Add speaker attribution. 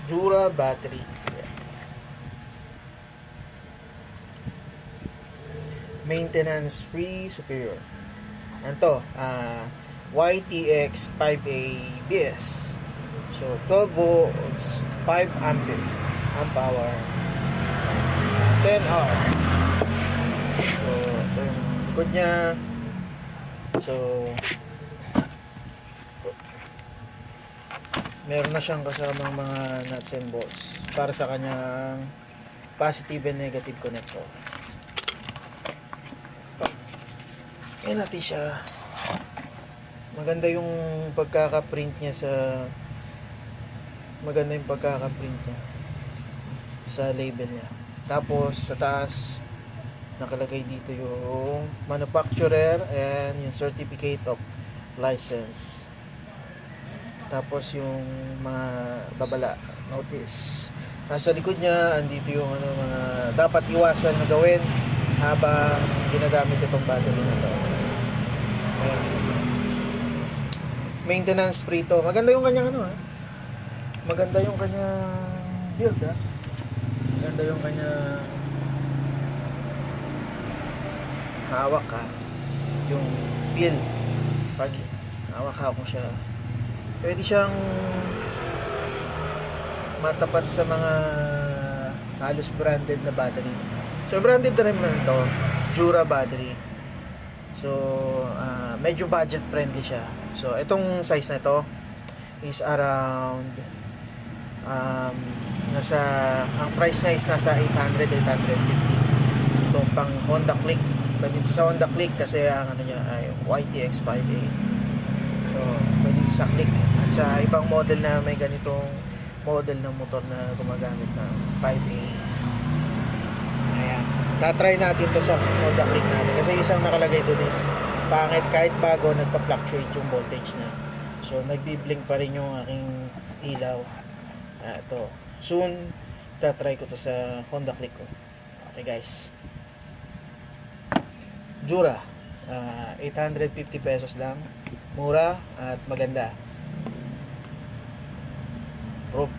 Speaker 1: Jura battery. Maintenance free superior. Ano to? YTX 5A BS. So 12 volts, 5 amp hour, 10 hour. So ito yung likod niya. So meron na siyang kasamang mga nuts and bolts para sa kanyang positive and negative connector. Ayan natin siya. Maganda yung pagkaka-print niya sa label niya. Tapos sa taas nakalagay dito yung manufacturer and yung certificate of license. Tapos yung mga babala, notice. Nasa likod niya andito yung mga dapat iwasan na gawin habang ginagamit itong battery na to. Ayan. Maintenance free to. Maganda yung kanyang maganda yung kanyang build Maganda yung kanyang hawak yung peel. Pag hawak mo siya, pwede siyang matapat sa mga halos branded na battery. So branded na rin ito, Jura battery. So medyo budget friendly siya. So itong size na ito is around ang price niya is nasa 800-850. Itong pang Honda Click. Pwede ito sa Honda Click kasi ang niya ay YTX 5A. So pwede ito sa Click. At sa ibang model na may ganitong model ng motor na gumagamit ng 5A. Ayan. Tatry natin to sa Honda Click natin kasi isang nakalagay doon is pangit, kahit bago nagpa-fluctuate yung voltage niya. So nagbi-blink pa rin yung aking ilaw. Ito. Soon tatry ko to sa Honda Click ko. Okay guys. Jura 850 pesos lang. Mura at maganda. Proof.